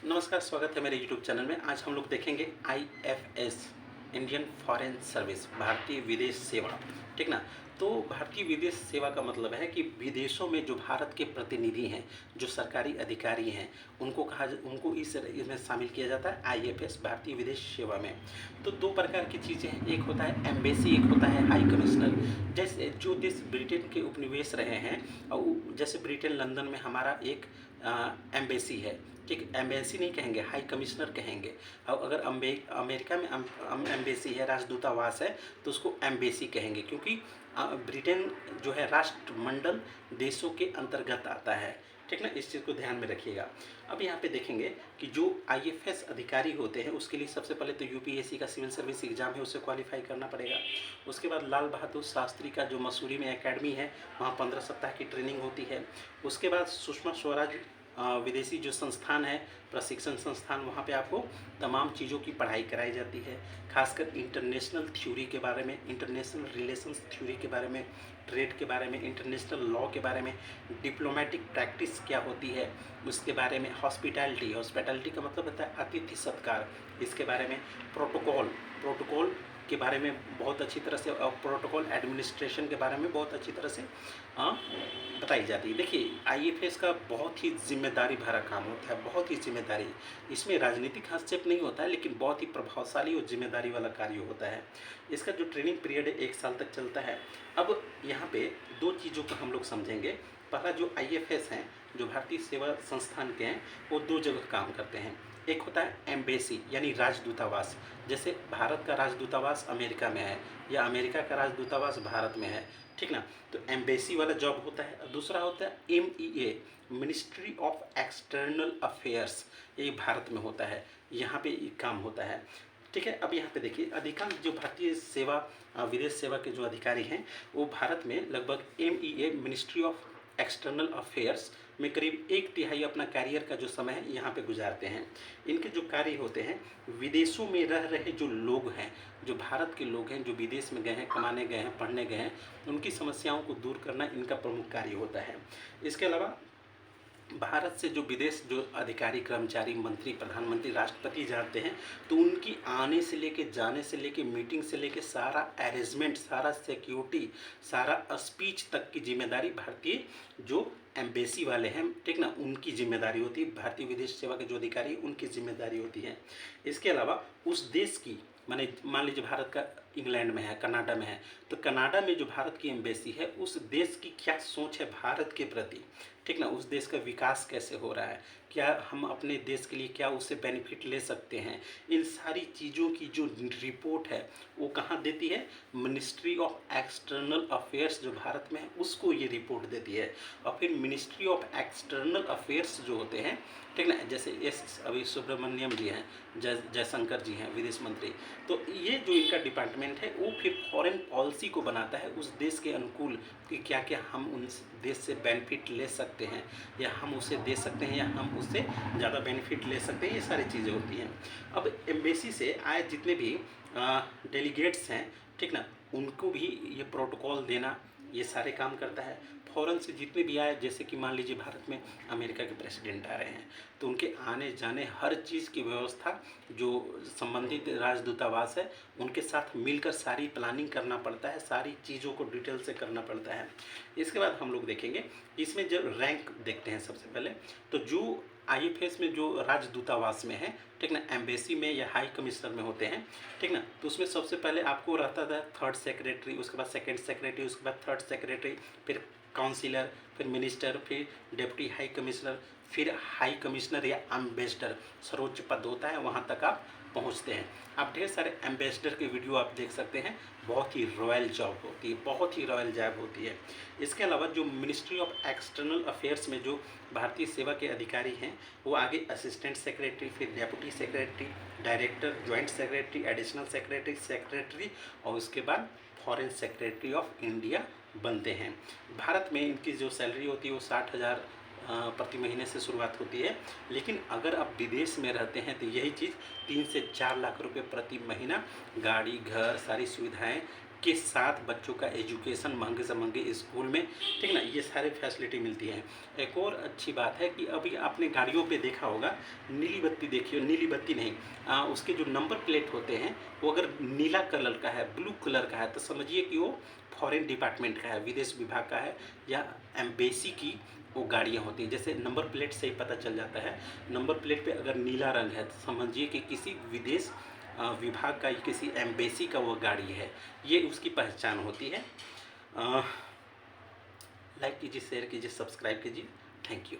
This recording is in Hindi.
नमस्कार, स्वागत है मेरे YouTube चैनल में। आज हम लोग देखेंगे IFS इंडियन फॉरेन सर्विस, भारतीय विदेश सेवा। ठीक ना। तो भारतीय विदेश सेवा का मतलब है कि विदेशों में जो भारत के प्रतिनिधि हैं, जो सरकारी अधिकारी हैं, उनको इसमें शामिल किया जाता है IFS, भारतीय विदेश सेवा में। तो दो प्रकार की चीज़ें हैं, एक होता है एम्बेसी, एक होता है हाई कमिश्नर। जैसे जो देश ब्रिटेन के उपनिवेश रहे हैं, और जैसे ब्रिटेन लंदन में हमारा एक एम्बेसी है। ठीक, एम्बेसी नहीं कहेंगे, हाई कमिश्नर कहेंगे। और अगर अमेरिका में एम्बेसी है, राजदूतावास है, तो उसको एम्बेसी कहेंगे, क्योंकि ब्रिटेन जो है राष्ट्रमंडल देशों के अंतर्गत आता है। ठीक ना, इस चीज़ को ध्यान में रखिएगा। अब यहाँ पे देखेंगे कि जो IFS अधिकारी होते हैं, उसके लिए सबसे पहले तो UPSC का सिविल सर्विस एग्जाम है, उसे क्वालिफाई करना पड़ेगा। उसके बाद लाल बहादुर शास्त्री का जो मसूरी में एकेडमी है, वहाँ 15 सप्ताह की ट्रेनिंग होती है। उसके बाद सुषमा स्वराज विदेशी जो संस्थान है, प्रशिक्षण संस्थान, वहाँ पे आपको तमाम चीज़ों की पढ़ाई कराई जाती है, खासकर इंटरनेशनल थ्योरी के बारे में, इंटरनेशनल रिलेशंस थ्योरी के बारे में, ट्रेड के बारे में, इंटरनेशनल लॉ के बारे में, डिप्लोमेटिक प्रैक्टिस क्या होती है उसके बारे में, हॉस्पिटैलिटी का मतलब होता है अतिथि सत्कार, इसके बारे में, प्रोटोकॉल के बारे में बहुत अच्छी तरह से, और प्रोटोकॉल एडमिनिस्ट्रेशन के बारे में बहुत अच्छी तरह से बताई जाती है। देखिए, IFS का बहुत ही जिम्मेदारी भरा काम होता है, बहुत ही जिम्मेदारी। इसमें राजनीतिक हस्तक्षेप नहीं होता है, लेकिन बहुत ही प्रभावशाली और जिम्मेदारी वाला कार्य होता है। इसका जो ट्रेनिंग पीरियड है 1 साल तक चलता है। अब यहाँ पे दो चीज़ों को हम लोग समझेंगे। पहला, जो IFS हैं, जो भारतीय सेवा संस्थान के हैं, वो 2 जगह काम करते हैं। एक होता है एम्बेसी, यानी राजदूतावास। जैसे भारत का राजदूतावास अमेरिका में है, या अमेरिका का राजदूतावास भारत में है। ठीक ना। तो एम्बेसी वाला जॉब होता है। दूसरा होता है MEA, ministry of external affairs, ये भारत में होता है, यहाँ पे ये काम होता है। ठीक है। अब यहाँ पे देखिए, अधिकांश जो भारतीय सेवा विदेश सेवा के जो अधिकारी हैं, वो भारत में लगभग MEA, ministry of external affairs में करीब 1/3 अपना कैरियर का जो समय है यहाँ पे गुजारते हैं। इनके जो कार्य होते हैं, विदेशों में रह रहे जो लोग हैं, जो भारत के लोग हैं, जो विदेश में गए हैं, कमाने गए हैं, पढ़ने गए हैं, उनकी समस्याओं को दूर करना इनका प्रमुख कार्य होता है। इसके अलावा भारत से जो विदेश जो अधिकारी, कर्मचारी, मंत्री, प्रधानमंत्री, राष्ट्रपति जाते हैं, तो उनकी आने से लेके, जाने से लेके, मीटिंग से लेके, सारा अरेंजमेंट, सारा सिक्योरिटी, सारा स्पीच तक की जिम्मेदारी भारतीय जो एम्बेसी वाले हैं, ठीक ना, उनकी जिम्मेदारी होती है। भारतीय विदेश सेवा के जो अधिकारी, उनकी जिम्मेदारी होती है। इसके अलावा उस देश की, माने मान लीजिए भारत का इंग्लैंड में है, कनाडा में है, तो कनाडा में जो भारत की एम्बेसी है, उस देश की क्या सोच है भारत के प्रति, ठीक ना, उस देश का विकास कैसे हो रहा है, क्या हम अपने देश के लिए क्या उससे बेनिफिट ले सकते हैं, इन सारी चीज़ों की जो रिपोर्ट है, वो कहाँ देती है? मिनिस्ट्री ऑफ एक्सटर्नल अफेयर्स जो भारत में है, उसको ये रिपोर्ट देती है। और फिर मिनिस्ट्री ऑफ एक्सटर्नल अफेयर्स जो होते हैं, ठीक ना, जैसे अभी सुब्रमण्यम जी हैं, जयशंकर जी हैं, विदेश मंत्री, तो ये जो इनका डिपार्टमेंट है, वो फिर फॉरेन पॉलिसी को बनाता है उस देश के अनुकूल, कि क्या क्या हम उन देश से बेनिफिट ले सकते हैं, या हम उसे दे सकते हैं, या हम उससे ज़्यादा बेनिफिट ले सकते हैं। ये सारी चीज़ें होती हैं। अब एम्बेसी से आए जितने भी डेलीगेट्स हैं, ठीक ना, उनको भी ये प्रोटोकॉल देना, ये सारे काम करता है। फॉरेन से जितने भी आए, जैसे कि मान लीजिए भारत में अमेरिका के प्रेसिडेंट आ रहे हैं, तो उनके आने जाने हर चीज़ की व्यवस्था जो संबंधित राजदूतावास है, उनके साथ मिलकर सारी प्लानिंग करना पड़ता है, सारी चीज़ों को डिटेल से करना पड़ता है। इसके बाद हम लोग देखेंगे, इसमें जब रैंक देखते हैं सबसे पहले, तो जो IFS में जो राजदूतावास में है, ठीक ना, एम्बेसी में या हाई कमिश्नर में होते हैं, ठीक ना, तो उसमें सबसे पहले आपको रहता था 3rd सेक्रेटरी, उसके बाद 2nd सेक्रेटरी, उसके बाद 3rd सेक्रेटरी, फिर काउंसिलर, फिर मिनिस्टर, फिर डिप्टी हाई कमिश्नर, फिर हाई कमिश्नर या एम्बेसडर, सर्वोच्च पद होता है, वहाँ तक आप पहुँचते हैं। आप ढेर सारे एम्बेसडर के वीडियो आप देख सकते हैं। बहुत ही रॉयल जॉब होती है, बहुत ही रॉयल जॉब होती है। इसके अलावा जो मिनिस्ट्री ऑफ एक्सटर्नल अफेयर्स में जो भारतीय सेवा के अधिकारी हैं, वो आगे असिस्टेंट सेक्रेटरी, फिर deputy secretary, director, joint secretary, additional secretary, और उसके बाद फॉरेन सेक्रेटरी ऑफ इंडिया बनते हैं। भारत में इनकी जो सैलरी होती है, वो 60,000 प्रति महीने से शुरुआत होती है। लेकिन अगर आप विदेश में रहते हैं, तो यही चीज़ 3 से 4 लाख रुपए प्रति महीना, गाड़ी, घर, सारी सुविधाएं, के साथ बच्चों का एजुकेशन महंगे से महंगे स्कूल में, ठीक ना, ये सारे फैसिलिटी मिलती हैं। एक और अच्छी बात है कि अभी आपने गाड़ियों पे देखा होगा, नीली बत्ती देखिए, नीली बत्ती नहीं, उसके जो नंबर प्लेट होते हैं वो अगर नीला कलर का है, ब्लू कलर का है, तो समझिए कि वो फॉरेन डिपार्टमेंट का है, विदेश विभाग का है, या एम्बेसी की वो गाड़ियाँ होती हैं। जैसे नंबर प्लेट से ही पता चल जाता है, नंबर प्लेट पे अगर नीला रंग है तो समझिए कि किसी विदेश विभाग का, किसी एम्बेसी का वो गाड़ी है, ये उसकी पहचान होती है। लाइक कीजिए, शेयर कीजिए, सब्सक्राइब कीजिए। Thank you.